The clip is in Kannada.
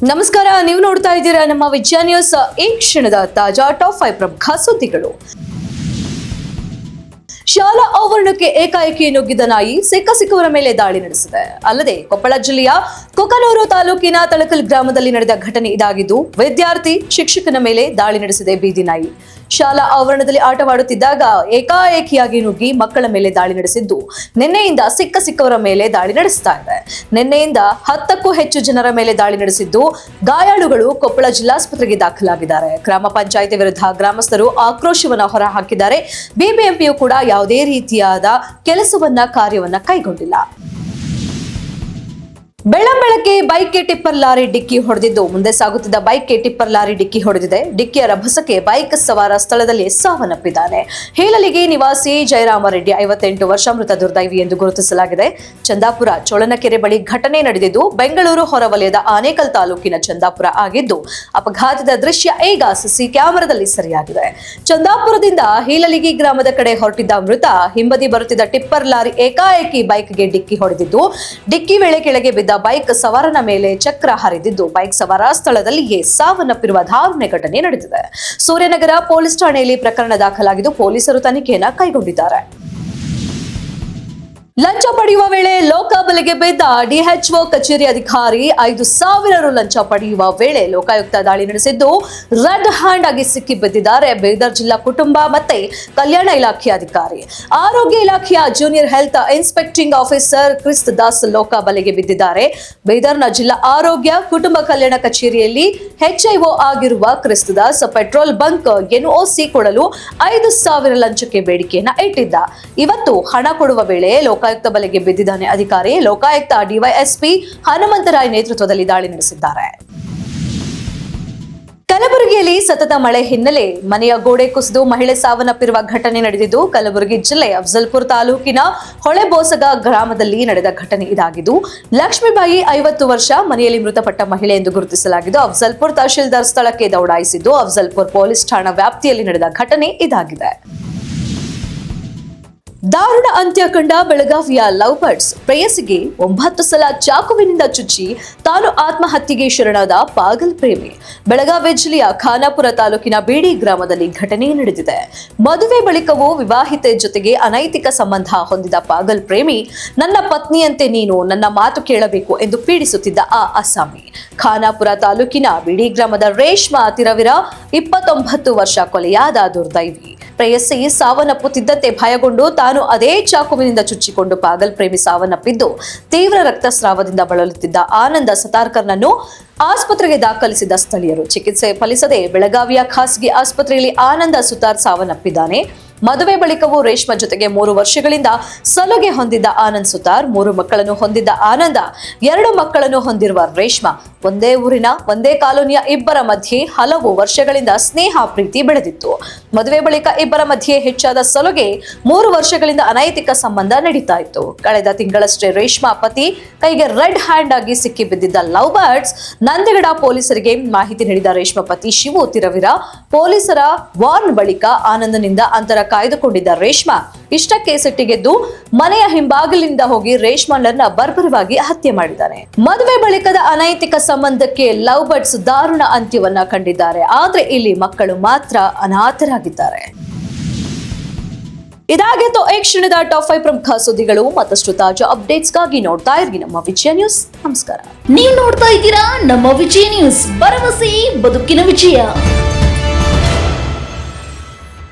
ನಮಸ್ಕಾರ, ನೀವು ನೋಡ್ತಾ ಇದ್ದೀರಾ ನಮ್ಮ ವಿಜಯ ನ್ಯೂಸ್. ಈ ಕ್ಷಣದ ತಾಜಾ ಟಾಪ್ 5 ಪ್ರಮುಖ ಸುದ್ದಿಗಳು. ಶಾಲಾ ಆವರಣಕ್ಕೆ ಏಕಾಏಕಿ ನುಗ್ಗಿದ ನಾಯಿ ಸಿಕ್ಕವರ ಮೇಲೆ ದಾಳಿ ನಡೆಸಿದೆ. ಅಲ್ಲದೆ ಕೊಪ್ಪಳ ಜಿಲ್ಲೆಯ ಕುಕನೂರು ತಾಲೂಕಿನ ತಳಕಲ್ ಗ್ರಾಮದಲ್ಲಿ ನಡೆದ ಘಟನೆ ಇದಾಗಿದ್ದು, ವಿದ್ಯಾರ್ಥಿ ಶಿಕ್ಷಕನ ಮೇಲೆ ದಾಳಿ ನಡೆಸಿದೆ ಬೀದಿ ನಾಯಿ. ಶಾಲಾ ಆವರಣದಲ್ಲಿ ಆಟವಾಡುತ್ತಿದ್ದಾಗ ಏಕಾಏಕಿಯಾಗಿ ನುಗ್ಗಿ ಮಕ್ಕಳ ಮೇಲೆ ದಾಳಿ ನಡೆಸಿದ್ದು, ನಿನ್ನೆಯಿಂದ ಸಿಕ್ಕವರ ಮೇಲೆ ದಾಳಿ ನಡೆಸ್ತಾ ಇದೆ. ನಿನ್ನೆಯಿಂದ 10ಕ್ಕೂ ಹೆಚ್ಚು ಜನರ ಮೇಲೆ ದಾಳಿ ನಡೆಸಿದ್ದು, ಗಾಯಾಳುಗಳು ಕೊಪ್ಪಳ ಜಿಲ್ಲಾಸ್ಪತ್ರೆಗೆ ದಾಖಲಾಗಿದ್ದಾರೆ. ಗ್ರಾಮ ಪಂಚಾಯಿತಿ ವಿರುದ್ಧ ಗ್ರಾಮಸ್ಥರು ಆಕ್ರೋಶವನ್ನ ಹೊರಹಾಕಿದ್ದಾರೆ. ಬಿಬಿಎಂಪಿಯು ಕೂಡ ಯಾವುದೇ ರೀತಿಯಾದ ಕಾರ್ಯವನ್ನ ಕೈಗೊಂಡಿಲ್ಲ. ಬೆಳಗ್ಗೆ ಬೈಕ್ಗೆ ಟಿಪ್ಪರ್ ಲಾರಿ ಡಿಕ್ಕಿ ಹೊಡೆದಿದ್ದು, ಮುಂದೆ ಸಾಗುತ್ತಿದ್ದ ಬೈಕ್ಗೆ ಟಿಪ್ಪರ್ ಲಾರಿ ಡಿಕ್ಕಿ ಹೊಡೆದಿದೆ. ಡಿಕ್ಕಿಯ ರಭಸಕ್ಕೆ ಬೈಕ್ ಸವಾರ ಸ್ಥಳದಲ್ಲಿ ಸಾವನ್ನಪ್ಪಿದ್ದಾನೆ. ಹೀಲಲಿಗೆ ನಿವಾಸಿ ಜಯರಾಮ ರೆಡ್ಡಿ 58 ವರ್ಷ ಮೃತ ದುರ್ದೈವಿ ಎಂದು ಗುರುತಿಸಲಾಗಿದೆ. ಚಂದಾಪುರ ಚೋಳನಕೆರೆ ಬಳಿ ಘಟನೆ ನಡೆದಿದ್ದು, ಬೆಂಗಳೂರು ಹೊರವಲಯದ ಆನೇಕಲ್ ತಾಲೂಕಿನ ಚಂದಾಪುರ ಆಗಿದ್ದು, ಅಪಘಾತದ ದೃಶ್ಯ ಈಗ ಸಿಸಿ ಕ್ಯಾಮೆರಾದಲ್ಲಿ ಸೆರೆಯಾಗಿದೆ. ಚಂದಾಪುರದಿಂದ ಹೀಲಲಿಗಿ ಗ್ರಾಮದ ಕಡೆ ಹೊರಟಿದ್ದ ಮೃತ ಹಿಂಬದಿ ಬರುತ್ತಿದ್ದ ಟಿಪ್ಪರ್ ಲಾರಿ ಏಕಾಏಕಿ ಬೈಕ್ಗೆ ಡಿಕ್ಕಿ ಹೊಡೆದಿದ್ದು, ಡಿಕ್ಕಿ ವೇಳೆ ಕೆಳಗೆ ಬಿದ್ದ ಬೈಕ್ ಸವಾರನ ಮೇಲೆ ಚಕ್ರ ಹರಿದಿದ್ದು, ಬೈಕ್ ಸವಾರ ಸ್ಥಳದಲ್ಲಿಯೇ ಸಾವನ್ನಪ್ಪಿರುವ ದಾರುಣ ಘಟನೆ ನಡೆದಿದೆ. ಸೂರ್ಯನಗರ ಪೊಲೀಸ್ ಠಾಣೆಯಲ್ಲಿ ಪ್ರಕರಣ ದಾಖಲಾಗಿದ್ದು, ಪೊಲೀಸರು ತನಿಖೆಯನ್ನು ಕೈಗೊಂಡಿದ್ದಾರೆ. ಲಂಚ ಪಡೆಯುವ ವೇಳೆ ಲೋಕಾಬಲೆಗೆ ಬಿದ್ದ ಡಿಎಚ್ಒ ಕಚೇರಿ ಅಧಿಕಾರಿ 5,000 ರು ಲಂಚ ಪಡೆಯುವ ವೇಳೆ ಲೋಕಾಯುಕ್ತ ದಾಳಿ ನಡೆಸಿದ್ದು, ರೆಡ್ ಹ್ಯಾಂಡ್ ಆಗಿ ಸಿಕ್ಕಿ ಬಿದ್ದಿದ್ದಾರೆ ಬೀದರ್ ಜಿಲ್ಲಾ ಕುಟುಂಬ ಮತ್ತೆ ಕಲ್ಯಾಣ ಇಲಾಖೆ ಅಧಿಕಾರಿ. ಆರೋಗ್ಯ ಇಲಾಖೆಯ ಜೂನಿಯರ್ ಹೆಲ್ತ್ ಇನ್ಸ್ಪೆಕ್ಟಿಂಗ್ ಆಫೀಸರ್ ಕ್ರಿಸ್ತ ದಾಸ್ ಲೋಕಾಬಲೆಗೆ ಬಿದ್ದಿದ್ದಾರೆ. ಬೀದರ್ನ ಜಿಲ್ಲಾ ಆರೋಗ್ಯ ಕುಟುಂಬ ಕಲ್ಯಾಣ ಕಚೇರಿಯಲ್ಲಿ HIO ಆಗಿರುವ ಕ್ರಿಸ್ತ ದಾಸ್ ಪೆಟ್ರೋಲ್ ಬಂಕ್ NOC ಕೊಡಲು 5,000 ಲಂಚಕ್ಕೆ ಬೇಡಿಕೆಯನ್ನ ಇಟ್ಟಿದ್ದ. ಇವತ್ತು ಹಣ ಕೊಡುವ ವೇಳೆ ಲೋಕಾಯುಕ್ತ ಬಲೆಗೆ ಬಿದ್ದಿದ್ದಾನೆ ಅಧಿಕಾರಿ. ಲೋಕಾಯುಕ್ತ ಡಿವೈಎಸ್ಪಿ ಹನುಮಂತರಾಯ್ ನೇತೃತ್ವದಲ್ಲಿ ದಾಳಿ ನಡೆಸಿದ್ದಾರೆ. ಕಲಬುರಗಿಯಲ್ಲಿ ಸತತ ಮಳೆ ಹಿನ್ನೆಲೆ ಮನೆಯ ಗೋಡೆ ಕುಸಿದು ಮಹಿಳೆ ಸಾವನ್ನಪ್ಪಿರುವ ಘಟನೆ ನಡೆದಿದ್ದು, ಕಲಬುರಗಿ ಜಿಲ್ಲೆ ಅಫಜಲ್ಪುರ ತಾಲೂಕಿನ ಹೊಳೆಬೋಸಗ ಗ್ರಾಮದಲ್ಲಿ ನಡೆದ ಘಟನೆ ಇದಾಗಿದ್ದು, ಲಕ್ಷ್ಮೀಬಾಯಿ 50 ವರ್ಷ ಮನೆಯಲ್ಲಿ ಮೃತಪಟ್ಟ ಮಹಿಳೆ ಎಂದು ಗುರುತಿಸಲಾಗಿದ್ದು, ಅಫಜಲ್ಪುರ ತಹಶೀಲ್ದಾರ್ ಸ್ಥಳಕ್ಕೆ ದೌಡಾಯಿಸಿದ್ದು, ಅಫಜಲ್ಪುರ ಪೊಲೀಸ್ ಠಾಣಾ ವ್ಯಾಪ್ತಿಯಲ್ಲಿ ನಡೆದ ಘಟನೆ ಇದಾಗಿದೆ. ದಾರುಣ ಅಂತ್ಯ ಕಂಡ ಬೆಳಗಾವಿಯ ಲವ್ ಬರ್ಡ್ಸ್ ಪ್ರೇಯಸಿಗೆ 9 ಸಲ ಚಾಕುವಿನಿಂದ ಚುಚ್ಚಿ ತಾನು ಆತ್ಮಹತ್ಯೆಗೆ ಶರಣಾದ ಪಾಗಲ್ ಪ್ರೇಮಿ. ಬೆಳಗಾವಿ ಜಿಲ್ಲೆಯ ಖಾನಾಪುರ ತಾಲೂಕಿನ ಬೇಡಿ ಗ್ರಾಮದಲ್ಲಿ ಘಟನೆ ನಡೆದಿದೆ. ಮದುವೆ ಬಳಿಕವೂ ವಿವಾಹಿತೆ ಜೊತೆಗೆ ಅನೈತಿಕ ಸಂಬಂಧ ಹೊಂದಿದ ಪಾಗಲ್ ಪ್ರೇಮಿ, ನನ್ನ ಪತ್ನಿಯಂತೆ ನೀನು ನನ್ನ ಮಾತು ಕೇಳಬೇಕು ಎಂದು ಪೀಡಿಸುತ್ತಿದ್ದ ಆ ಅಸಾಮಿ. ಖಾನಾಪುರ ತಾಲೂಕಿನ ಬೇಡಿ ಗ್ರಾಮದ ರೇಷ್ಮಾ ತಿರವಿರ 29 ವರ್ಷ ಕೊಲೆಯಾದ ದುರ್ದೈವಿ. ಪ್ರೇಯಸಿ ಸಾವನ್ನಪ್ಪುತ್ತಿದ್ದಂತೆ ಭಯಗೊಂಡು ತಾನು ಅದೇ ಚಾಕುವಿನಿಂದ ಚುಚ್ಚಿಕೊಂಡು ಪಾಗಲ್ ಪ್ರೇಮಿ ಸಾವನ್ನಪ್ಪಿದ್ದು, ತೀವ್ರ ರಕ್ತಸ್ರಾವದಿಂದ ಬಳಲುತ್ತಿದ್ದ ಆನಂದ ಸತಾರ್ಕರ್ನನ್ನು ಆಸ್ಪತ್ರೆಗೆ ದಾಖಲಿಸಿದ ಸ್ಥಳೀಯರು. ಚಿಕಿತ್ಸೆ ಫಲಿಸದೆ ಬೆಳಗಾವಿಯ ಖಾಸಗಿ ಆಸ್ಪತ್ರೆಯಲ್ಲಿ ಆನಂದ ಸುತಾರ್ ಸಾವನ್ನಪ್ಪಿದ್ದಾನೆ. ಮದುವೆ ಬಳಿಕವೂ ರೇಷ್ಮಾ ಜೊತೆಗೆ 3 ವರ್ಷಗಳಿಂದ ಸಲುಗೆ ಹೊಂದಿದ್ದ ಆನಂದ್ ಸುತಾರ್, 3 ಮಕ್ಕಳನ್ನು ಹೊಂದಿದ್ದ ಆನಂದ, 2 ಮಕ್ಕಳನ್ನು ಹೊಂದಿರುವ ರೇಷ್ಮಾ ಒಂದೇ ಊರಿನ ಒಂದೇ ಕಾಲೋನಿಯ ಇಬ್ಬರ ಮಧ್ಯೆ ಹಲವು ವರ್ಷಗಳಿಂದ ಸ್ನೇಹ ಪ್ರೀತಿ ಬೆಳೆದಿತ್ತು. ಮದುವೆ ಬಳಿಕ ಇಬ್ಬರ ಮಧ್ಯೆ ಹೆಚ್ಚಾದ ಸಲುಗೆ 3 ವರ್ಷಗಳಿಂದ ಅನೈತಿಕ ಸಂಬಂಧ ನಡೀತಾ ಇತ್ತು. ಕಳೆದ ತಿಂಗಳಷ್ಟೇ ರೇಷ್ಮಾ ಪತಿ ಕೈಗೆ ರೆಡ್ ಹ್ಯಾಂಡ್ ಆಗಿ ಸಿಕ್ಕಿ ಬಿದ್ದಿದ್ದ ಲವ್ ಬರ್ಡ್ಸ್ ನಂದಿಗಡ ಪೊಲೀಸರಿಗೆ ಮಾಹಿತಿ ನೀಡಿದ ರೇಷ್ಮಾ ಪತಿ ಶಿವು ತಿರವಿರ ಪೊಲೀಸರ ವಾರ್ನ್ ಬಳಿಕ ಆನಂದನಿಂದ ಅಂತರ ಕಾಯ್ದುಕೊಂಡಿದ್ದ ರೇಷ್ಮಾ ಇಷ್ಟಕ್ಕೆ ಸಿಟ್ಟಿಗೆದ್ದು ಮನೆಯ ಹಿಂಬಾಗಿಲಿನಿಂದ ಹೋಗಿ ರೇಷ್ಮಾಳನ್ನ ಬರ್ಬರವಾಗಿ ಹತ್ಯೆ ಮಾಡಿದ್ದಾನೆ. ಮದುವೆ ಬಳಿಕದ ಅನೈತಿಕ ಸಂಬಂಧಕ್ಕೆ ಲವ್ ಬರ್ಡ್ಸ್ ದಾರುಣ ಅಂತ್ಯವನ್ನ ಕಂಡಿದ್ದಾರೆ. ಆದ್ರೆ ಇಲ್ಲಿ ಮಕ್ಕಳು ಮಾತ್ರ ಅನಾಥರಾಗಿದ್ದಾರೆ. ಇದಾಗಿತ್ತು ಈ ಕ್ಷಣದ ಟಾಪ್ 5 ಪ್ರಮುಖ ಸುದ್ದಿಗಳು. ಮತ್ತಷ್ಟು ತಾಜಾ ಅಪ್ಡೇಟ್ಸ್ಗಾಗಿ ನೋಡ್ತಾ ಇರಿ ನಮ್ಮ ವಿಜಯ ನ್ಯೂಸ್. ನಮಸ್ಕಾರ. ನೀವು ನೋಡ್ತಾ ಇದ್ದೀರಾ ನಮ್ಮ ವಿಜಯ ನ್ಯೂಸ್, ಭರವಸೆ ಬದುಕಿನ ವಿಜಯ.